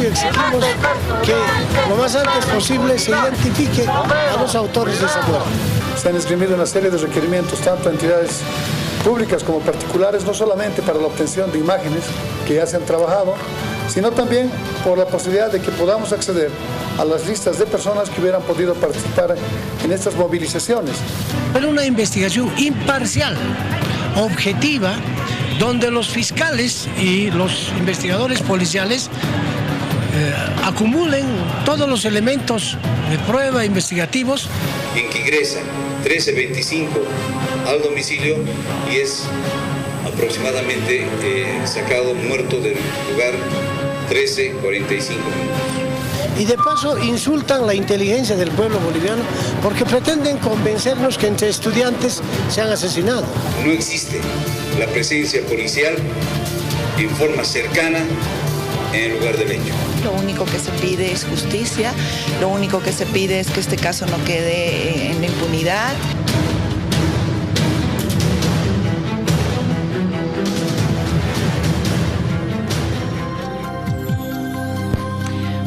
y exigimos que lo más antes posible se identifique a los autores de esa muerte. Se han esgrimido una serie de requerimientos, tanto a entidades públicas como particulares, no solamente para la obtención de imágenes que ya se han trabajado, sino también por la posibilidad de que podamos acceder a las listas de personas que hubieran podido participar en estas movilizaciones. Pero una investigación imparcial, objetiva, donde los fiscales y los investigadores policiales acumulen todos los elementos de prueba investigativos. En que ingresan 13:25 al domicilio y es aproximadamente sacado muerto del lugar 13:45 minutos. Y de paso insultan la inteligencia del pueblo boliviano porque pretenden convencernos que entre estudiantes se han asesinado. No existe la presencia policial en forma cercana en el lugar del hecho. Lo único que se pide es justicia, lo único que se pide es que este caso no quede en la impunidad.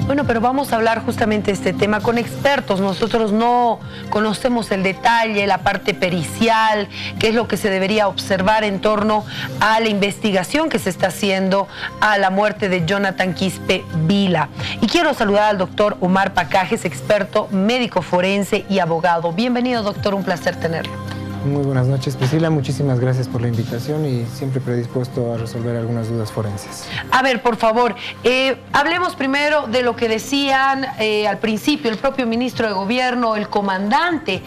Bueno, pero vamos a hablar justamente de este tema con expertos. Nosotros no conocemos el detalle, la parte pericial, qué es lo que se debería observar en torno a la investigación que se está haciendo a la muerte de Jonathan Quispe Vila. Y quiero saludar al doctor Omar Pacajes, experto, médico forense y abogado. Bienvenido, doctor, un placer tenerlo. Muy buenas noches, Priscila. Muchísimas gracias por la invitación y siempre predispuesto a resolver algunas dudas forenses. A ver, por favor, hablemos primero de lo que decían al principio el propio ministro de Gobierno, el comandante,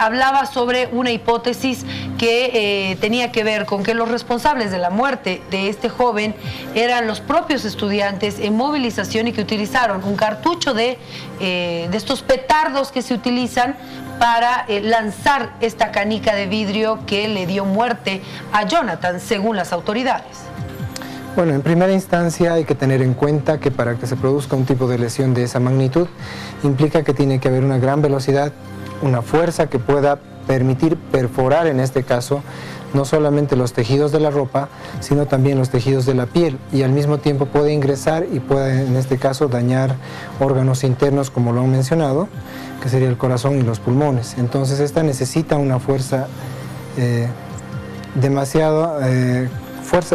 hablaba sobre una hipótesis que tenía que ver con que los responsables de la muerte de este joven eran los propios estudiantes en movilización y que utilizaron un cartucho de estos petardos que se utilizan para lanzar esta canica de vidrio que le dio muerte a Jonathan, según las autoridades. Bueno, en primera instancia hay que tener en cuenta que para que se produzca un tipo de lesión de esa magnitud, implica que tiene que haber una gran velocidad, una fuerza que pueda permitir perforar, en este caso, no solamente los tejidos de la ropa, sino también los tejidos de la piel, y al mismo tiempo puede ingresar y puede, en este caso, dañar órganos internos, como lo han mencionado, que sería el corazón y los pulmones. Entonces esta necesita una fuerza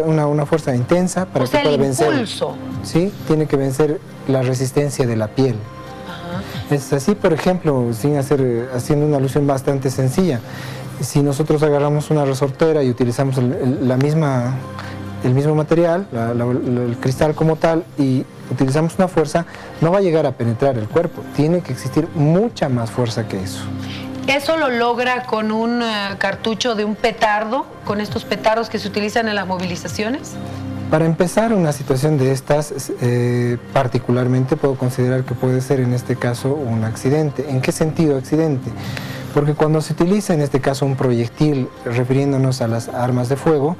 una fuerza intensa para que pueda vencer. Impulso. Sí, tiene que vencer la resistencia de la piel. Ajá. Es así, por ejemplo, haciendo una alusión bastante sencilla. Si nosotros agarramos una resortera y utilizamos el mismo material, el cristal como tal, y utilizamos una fuerza, no va a llegar a penetrar el cuerpo. Tiene que existir mucha más fuerza que eso. ¿Eso lo logra con un cartucho de un petardo, con estos petardos que se utilizan en las movilizaciones? Para empezar, una situación de estas, particularmente puedo considerar que puede ser en este caso un accidente. ¿En qué sentido accidente? Porque cuando se utiliza en este caso un proyectil, refiriéndonos a las armas de fuego,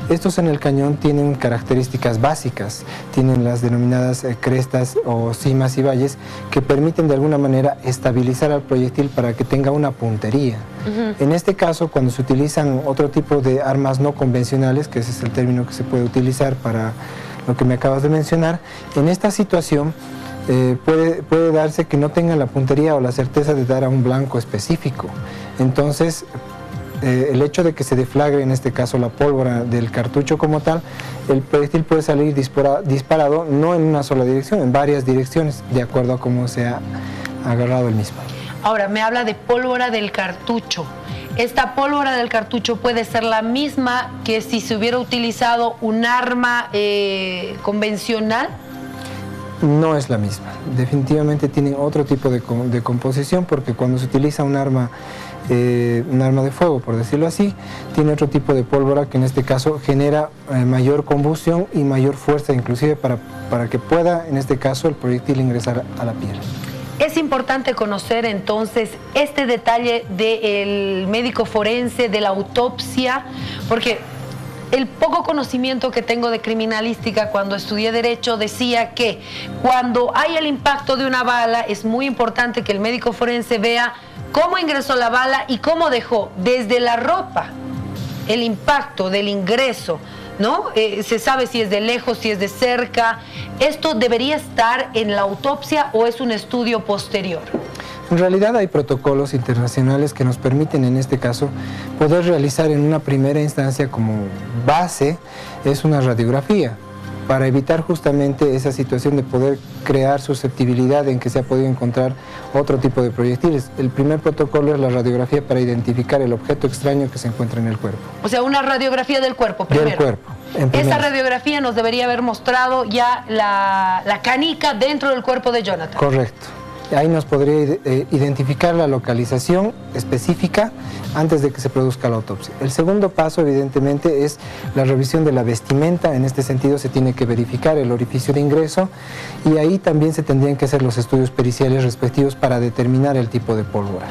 estos en el cañón tienen características básicas, tienen las denominadas crestas o cimas y valles que permiten de alguna manera estabilizar al proyectil para que tenga una puntería. En este caso, cuando se utilizan otro tipo de armas no convencionales, que ese es el término que se puede utilizar para lo que me acabas de mencionar, en esta situación puede darse que no tengan la puntería o la certeza de dar a un blanco específico. Entonces, el hecho de que se deflagre en este caso la pólvora del cartucho como tal, el proyectil puede salir disparado no en una sola dirección, en varias direcciones, de acuerdo a cómo se ha agarrado el mismo. Ahora, me habla de pólvora del cartucho. ¿Esta pólvora del cartucho puede ser la misma que si se hubiera utilizado un arma convencional? No es la misma. Definitivamente tienen otro tipo de composición, porque cuando se utiliza un arma de fuego, por decirlo así, tiene otro tipo de pólvora que en este caso genera mayor combustión y mayor fuerza, inclusive para que pueda, en este caso, el proyectil ingresar a la piel. Es importante conocer entonces este detalle del médico forense, de la autopsia, porque el poco conocimiento que tengo de criminalística cuando estudié Derecho decía que cuando hay el impacto de una bala es muy importante que el médico forense vea cómo ingresó la bala y cómo dejó desde la ropa el impacto del ingreso ¿no? Se sabe si es de lejos, si es de cerca. ¿Esto debería estar en la autopsia o es un estudio posterior? En realidad hay protocolos internacionales que nos permiten en este caso poder realizar en una primera instancia como base es una radiografía, para evitar justamente esa situación de poder crear susceptibilidad en que se ha podido encontrar otro tipo de proyectiles. El primer protocolo es la radiografía para identificar el objeto extraño que se encuentra en el cuerpo. O sea, una radiografía del cuerpo primero. Del cuerpo. Esa radiografía nos debería haber mostrado ya la canica dentro del cuerpo de Jonathan. Correcto. Ahí nos podría identificar la localización específica antes de que se produzca la autopsia. El segundo paso, evidentemente, es la revisión de la vestimenta. En este sentido, se tiene que verificar el orificio de ingreso y ahí también se tendrían que hacer los estudios periciales respectivos para determinar el tipo de pólvora.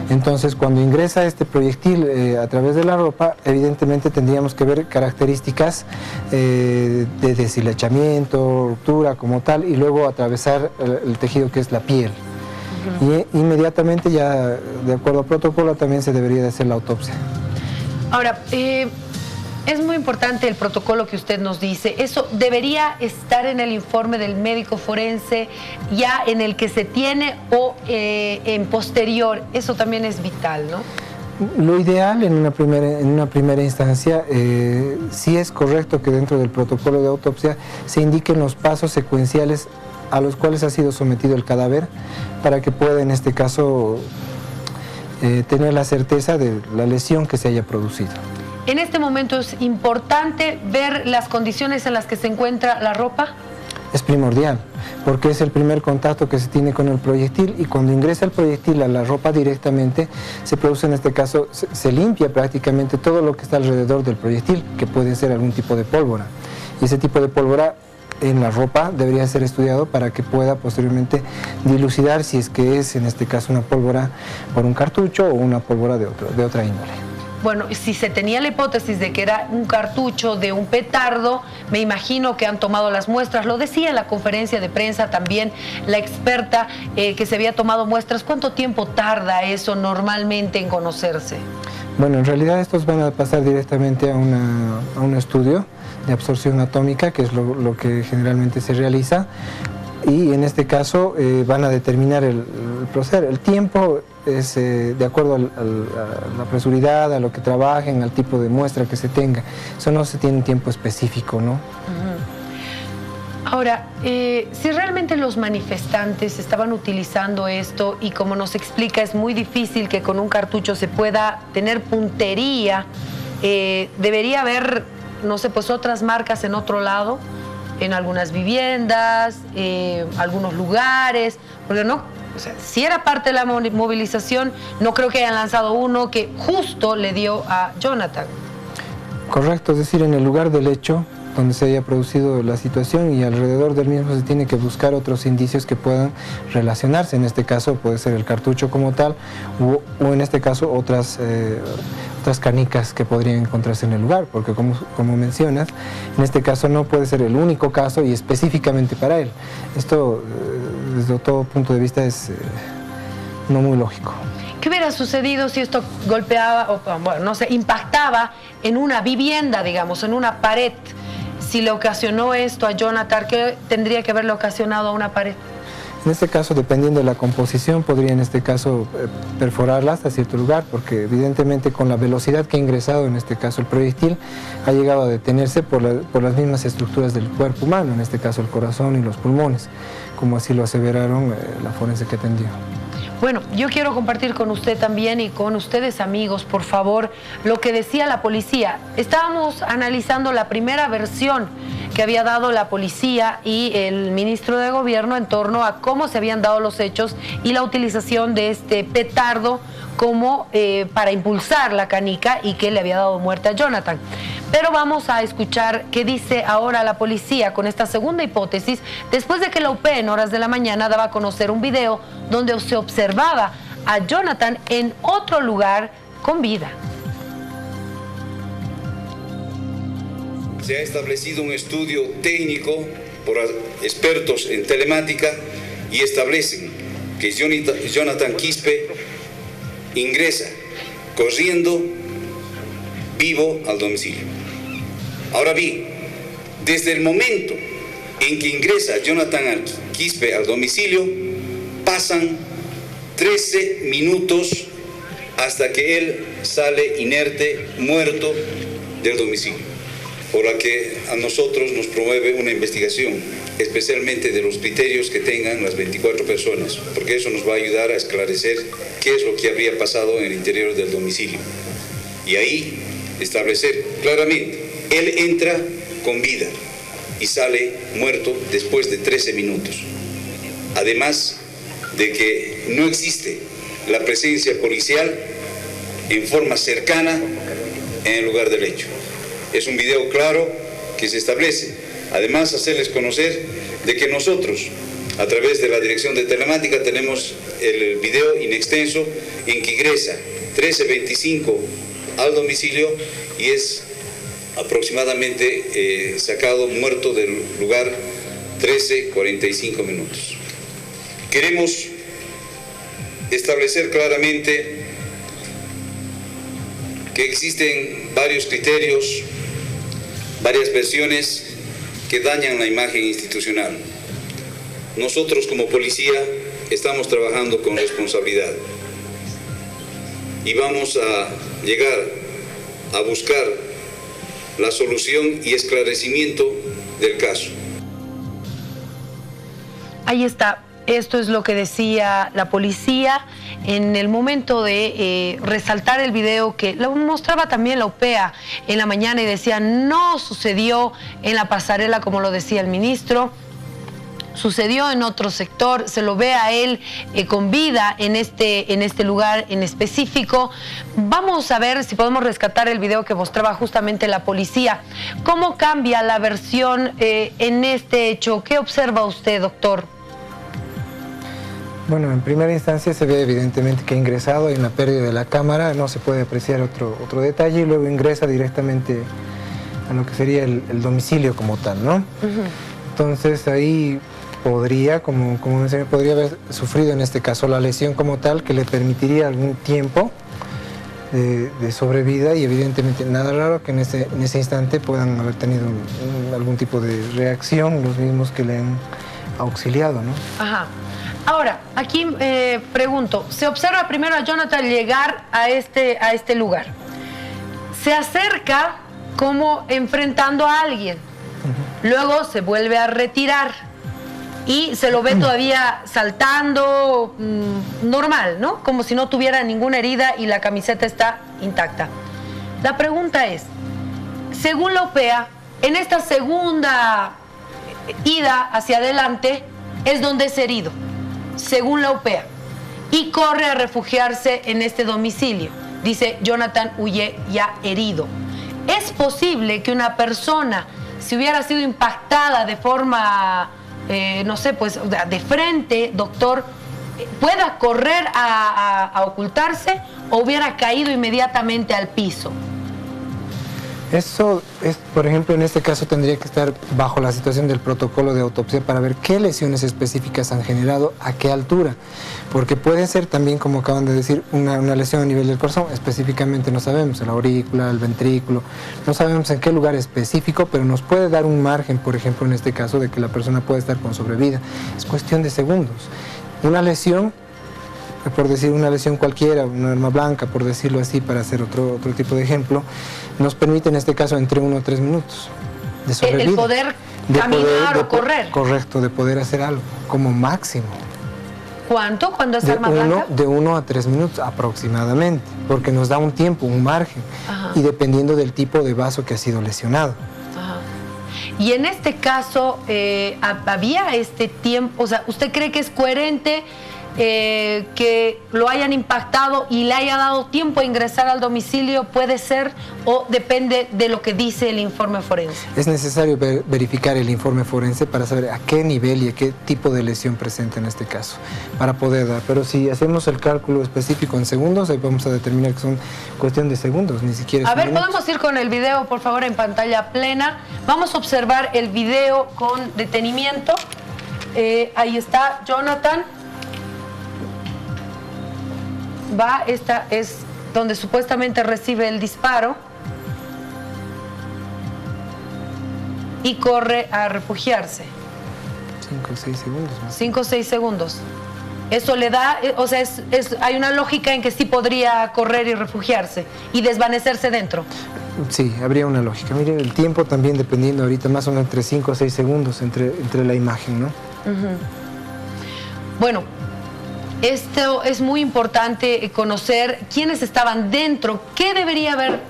Entonces, cuando ingresa este proyectil a través de la ropa, evidentemente tendríamos que ver características de deshilachamiento, ruptura como tal, y luego atravesar el tejido que es la piel. Y inmediatamente, ya de acuerdo al protocolo, también se debería de hacer la autopsia. Ahora, es muy importante el protocolo que usted nos dice. ¿Eso debería estar en el informe del médico forense ya en el que se tiene o en posterior? Eso también es vital, ¿no? Lo ideal en una primera instancia, sí es correcto que dentro del protocolo de autopsia se indiquen los pasos secuenciales a los cuales ha sido sometido el cadáver para que pueda en este caso tener la certeza de la lesión que se haya producido. ¿En este momento es importante ver las condiciones en las que se encuentra la ropa? Es primordial, porque es el primer contacto que se tiene con el proyectil y cuando ingresa el proyectil a la ropa directamente, se produce en este caso, se limpia prácticamente todo lo que está alrededor del proyectil, que puede ser algún tipo de pólvora. Y ese tipo de pólvora en la ropa debería ser estudiado para que pueda posteriormente dilucidar si es que es en este caso una pólvora por un cartucho o una pólvora de otra índole. Bueno, si se tenía la hipótesis de que era un cartucho de un petardo, me imagino que han tomado las muestras. Lo decía en la conferencia de prensa también la experta que se había tomado muestras. ¿Cuánto tiempo tarda eso normalmente en conocerse? Bueno, en realidad estos van a pasar directamente a un estudio de absorción atómica, que es lo que generalmente se realiza, y en este caso van a determinar el proceder. El tiempo es de acuerdo a la presuridad, a lo que trabajen, al tipo de muestra que se tenga. Eso no se tiene un tiempo específico, ¿no? Ahora, si realmente los manifestantes estaban utilizando esto y como nos explica es muy difícil que con un cartucho se pueda tener puntería, debería haber, no sé, pues otras marcas en otro lado, en algunas viviendas, algunos lugares, porque no, o sea, si era parte de la movilización, no creo que hayan lanzado uno que justo le dio a Jonathan. Correcto, es decir, en el lugar del hecho donde se haya producido la situación y alrededor del mismo se tiene que buscar otros indicios que puedan relacionarse. En este caso puede ser el cartucho como tal o en este caso otras canicas que podrían encontrarse en el lugar, porque como mencionas, en este caso no puede ser el único caso y específicamente para él. Esto desde todo punto de vista es no muy lógico. ¿Qué hubiera sucedido si esto golpeaba, o bueno, no sé, impactaba en una vivienda, digamos, en una pared? Si le ocasionó esto a Jonathan, ¿qué tendría que haberle ocasionado a una pared? En este caso, dependiendo de la composición, podría en este caso perforarla hasta cierto lugar, porque evidentemente con la velocidad que ha ingresado, en este caso el proyectil, ha llegado a detenerse por las mismas estructuras del cuerpo humano, en este caso el corazón y los pulmones, como así lo aseveraron la forense que atendió. Bueno, yo quiero compartir con usted también y con ustedes, amigos, por favor, lo que decía la policía. Estábamos analizando la primera versión que había dado la policía y el ministro de Gobierno en torno a cómo se habían dado los hechos y la utilización de este petardo como para impulsar la canica y que le había dado muerte a Jonathan. Pero vamos a escuchar qué dice ahora la policía con esta segunda hipótesis, después de que la UP en horas de la mañana daba a conocer un video donde se observaba a Jonathan en otro lugar con vida. Se ha establecido un estudio técnico por expertos en telemática y establecen que Jonathan Quispe ingresa corriendo vivo al domicilio. Ahora bien, desde el momento en que ingresa Jonathan Quispe al domicilio, pasan 13 minutos hasta que él sale inerte, muerto del domicilio, por la que a nosotros nos promueve una investigación, especialmente de los criterios que tengan las 24 personas, porque eso nos va a ayudar a esclarecer qué es lo que habría pasado en el interior del domicilio. Y ahí establecer claramente, él entra con vida y sale muerto después de 13 minutos. Además de que no existe la presencia policial en forma cercana en el lugar del hecho. Es un video claro que se establece. Además, hacerles conocer de que nosotros, a través de la Dirección de Telemática, tenemos el video in extenso en que ingresa 13:25 al domicilio y es aproximadamente sacado muerto del lugar 13:45 minutos. Queremos establecer claramente que existen varios criterios, varias versiones que dañan la imagen institucional. Nosotros como policía estamos trabajando con responsabilidad y vamos a llegar a buscar la solución y esclarecimiento del caso. Ahí está. Esto es lo que decía la policía en el momento de resaltar el video que lo mostraba también la OPEA en la mañana y decía no sucedió en la pasarela como lo decía el ministro, sucedió en otro sector, se lo ve a él con vida en este lugar en específico. Vamos a ver si podemos rescatar el video que mostraba justamente la policía. ¿Cómo cambia la versión en este hecho? ¿Qué observa usted, doctor? Bueno, en primera instancia se ve evidentemente que ha ingresado, hay una pérdida de la cámara, no se puede apreciar otro detalle y luego ingresa directamente a lo que sería el domicilio como tal, ¿no? Entonces ahí podría, como mencioné, podría haber sufrido en este caso la lesión como tal que le permitiría algún tiempo de sobrevida y evidentemente nada raro que en ese instante puedan haber tenido algún tipo de reacción los mismos que le han auxiliado, ¿no? Ajá. Ahora, aquí pregunto, se observa primero a Jonathan llegar a este lugar. Se acerca como enfrentando a alguien. Luego se vuelve a retirar y se lo ve todavía saltando normal, ¿no? Como si no tuviera ninguna herida y la camiseta está intacta. La pregunta es, según la OPEA, en esta segunda ida hacia adelante es donde es herido, según la OPEA, y corre a refugiarse en este domicilio. Dice, Jonathan huye ya herido. ¿Es posible que una persona, si hubiera sido impactada de forma, no sé, pues de frente, doctor, pueda correr a ocultarse o hubiera caído inmediatamente al piso? Eso es, por ejemplo, en este caso tendría que estar bajo la situación del protocolo de autopsia para ver qué lesiones específicas han generado, a qué altura, porque puede ser también, como acaban de decir, una lesión a nivel del corazón, específicamente no sabemos, la aurícula, el ventrículo, no sabemos en qué lugar específico, pero nos puede dar un margen, por ejemplo, en este caso, de que la persona pueda estar con sobrevida. Es cuestión de segundos. Una lesión, por decir una lesión cualquiera, una arma blanca, por decirlo así, para hacer otro tipo de ejemplo, nos permite en este caso entre 1 o 3 minutos de sobrevida. El poder caminar o correr. Correcto, de poder hacer algo, como máximo. ¿Cuánto? ¿Cuándo es arma blanca? De 1 a 3 minutos aproximadamente, porque nos da un tiempo, un margen, y dependiendo del tipo de vaso que ha sido lesionado. Ajá. Y en este caso, ¿había este tiempo? O sea, ¿usted cree que es coherente que lo hayan impactado y le haya dado tiempo a ingresar al domicilio? ¿Puede ser o depende de lo que dice el informe forense? Es necesario verificar el informe forense para saber a qué nivel y a qué tipo de lesión presenta en este caso, para poder dar. Pero si hacemos el cálculo específico en segundos, ahí vamos a determinar que son cuestión de segundos, ni siquiera. A ver, podemos ir con el video, por favor, en pantalla plena. Vamos a observar el video con detenimiento. Ahí está Jonathan. Esta es donde supuestamente recibe el disparo. y corre a refugiarse. 5 o 6 segundos. 5 o 6 segundos. Eso le da, o sea, hay una lógica en que sí podría correr y refugiarse y desvanecerse dentro. Sí, habría una lógica. Miren, el tiempo también dependiendo ahorita más o menos entre 5 o 6 segundos entre la imagen, ¿no? Bueno, esto es muy importante conocer quiénes estaban dentro, qué debería haber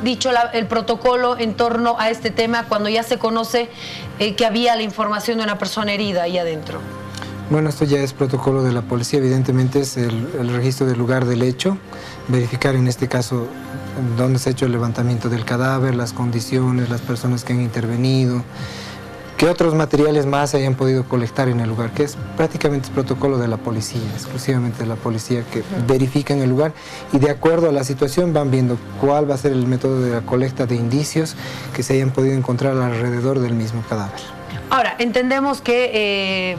dicho el protocolo en torno a este tema cuando ya se conoce que había la información de una persona herida ahí adentro. Bueno, esto ya es protocolo de la policía, evidentemente es el registro del lugar del hecho, verificar en este caso dónde se ha hecho el levantamiento del cadáver, las condiciones, las personas que han intervenido, qué otros materiales más se hayan podido colectar en el lugar, que es prácticamente el protocolo de la policía, exclusivamente de la policía que verifica en el lugar y de acuerdo a la situación van viendo cuál va a ser el método de la colecta de indicios que se hayan podido encontrar alrededor del mismo cadáver. Ahora, entendemos que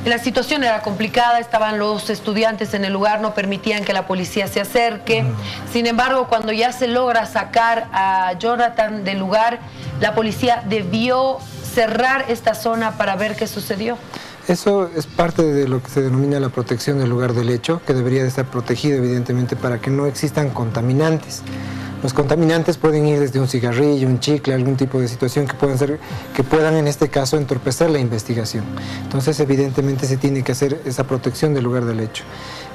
la situación era complicada, estaban los estudiantes en el lugar, no permitían que la policía se acerque. Sin embargo, cuando ya se logra sacar a Jonathan del lugar, la policía debió cerrar esta zona para ver qué sucedió. Eso es parte de lo que se denomina la protección del lugar del hecho, que debería de estar protegido evidentemente para que no existan contaminantes. Los contaminantes pueden ir desde un cigarrillo, un chicle, algún tipo de situación que puedan en este caso entorpecer la investigación. Entonces evidentemente se tiene que hacer esa protección del lugar del hecho.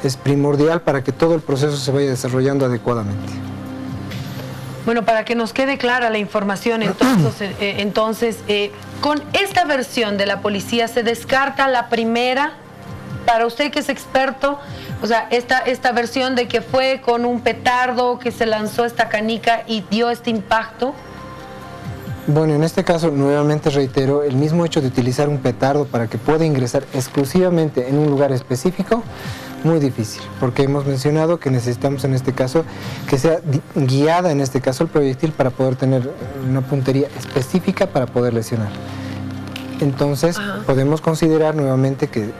Es primordial para que todo el proceso se vaya desarrollando adecuadamente. Bueno, para que nos quede clara la información, entonces con esta versión de la policía se descarta la primera, para usted que es experto, o sea, esta versión de que fue con un petardo que se lanzó esta canica y dio este impacto. Bueno, en este caso, nuevamente reitero, el mismo hecho de utilizar un petardo para que pueda ingresar exclusivamente en un lugar específico, muy difícil, porque hemos mencionado que necesitamos en este caso que sea guiada en este caso el proyectil para poder tener una puntería específica para poder lesionar. Entonces, podemos considerar nuevamente que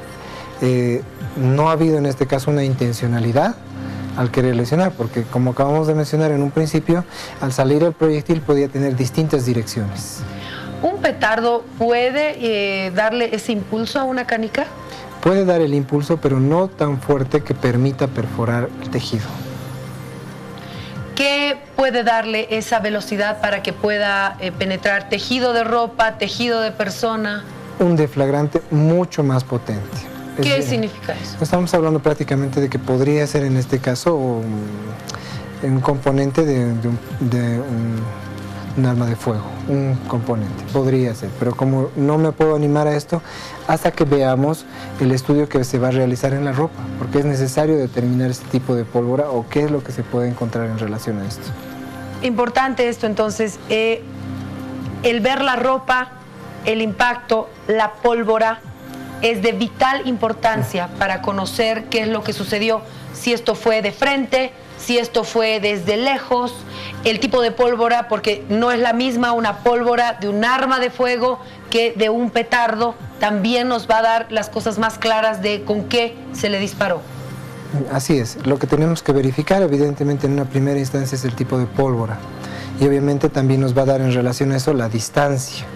no ha habido en este caso una intencionalidad al querer lesionar, porque como acabamos de mencionar en un principio, al salir el proyectil podía tener distintas direcciones. ¿Un petardo puede darle ese impulso a una canica? Puede dar el impulso, pero no tan fuerte que permita perforar el tejido. ¿Qué puede darle esa velocidad para que pueda penetrar tejido de ropa, tejido de persona? Un deflagrante mucho más potente. ¿Qué significa eso? Estamos hablando prácticamente de que podría ser en este caso un componente de un arma de fuego, un componente, podría ser, pero como no me puedo animar a esto hasta que veamos el estudio que se va a realizar en la ropa, porque es necesario determinar este tipo de pólvora o qué es lo que se puede encontrar en relación a esto. Importante esto entonces, el ver la ropa, el impacto, la pólvora, es de vital importancia para conocer qué es lo que sucedió, si esto fue de frente, si esto fue desde lejos, el tipo de pólvora, porque no es la misma una pólvora de un arma de fuego que de un petardo, también nos va a dar las cosas más claras de con qué se le disparó. Así es, lo que tenemos que verificar evidentemente en una primera instancia es el tipo de pólvora y obviamente también nos va a dar en relación a eso la distancia.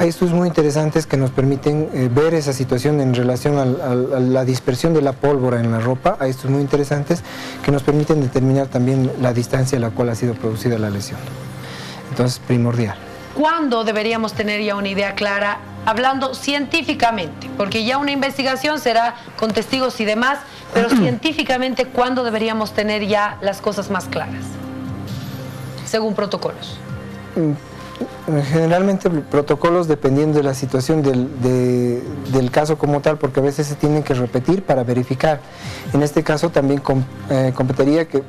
Hay estudios muy interesantes que nos permiten ver esa situación en relación a la dispersión de la pólvora en la ropa. Hay estudios muy interesantes que nos permiten determinar también la distancia a la cual ha sido producida la lesión. Entonces, primordial. ¿Cuándo deberíamos tener ya una idea clara, hablando científicamente? Porque ya una investigación será con testigos y demás, pero científicamente, ¿cuándo deberíamos tener ya las cosas más claras, según protocolos? Generalmente protocolos dependiendo de la situación del caso como tal, porque a veces se tienen que repetir para verificar. En este caso también competiría que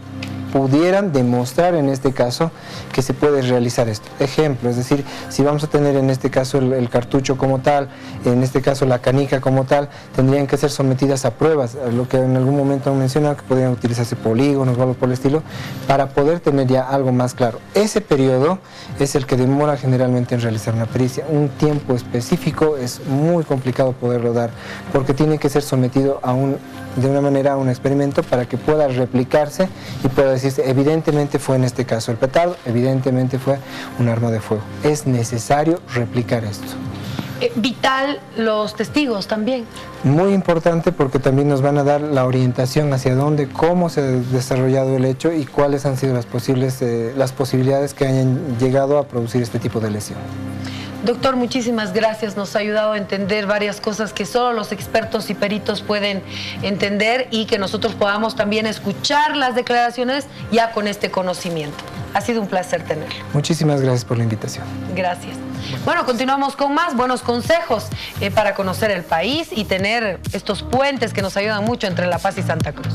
pudieran demostrar en este caso que se puede realizar esto. Ejemplo, es decir, si vamos a tener en este caso el cartucho como tal, en este caso la canica como tal, tendrían que ser sometidas a pruebas, lo que en algún momento han mencionado que podrían utilizarse polígonos o algo por el estilo, para poder tener ya algo más claro. Ese periodo es el que demora generalmente en realizar una pericia. Un tiempo específico es muy complicado poderlo dar, porque tiene que ser sometido a un de una manera un experimento para que pueda replicarse y pueda decirse, evidentemente fue en este caso el petardo, evidentemente fue un arma de fuego. Es necesario replicar esto. Vital los testigos también. Muy importante porque también nos van a dar la orientación hacia dónde, cómo se ha desarrollado el hecho y cuáles han sido las posibilidades que hayan llegado a producir este tipo de lesión. Doctor, muchísimas gracias. Nos ha ayudado a entender varias cosas que solo los expertos y peritos pueden entender y que nosotros podamos también escuchar las declaraciones ya con este conocimiento. Ha sido un placer tenerlo. Muchísimas gracias por la invitación. Gracias. Bueno, continuamos con más buenos consejos para conocer el país y tener estos puentes que nos ayudan mucho entre La Paz y Santa Cruz.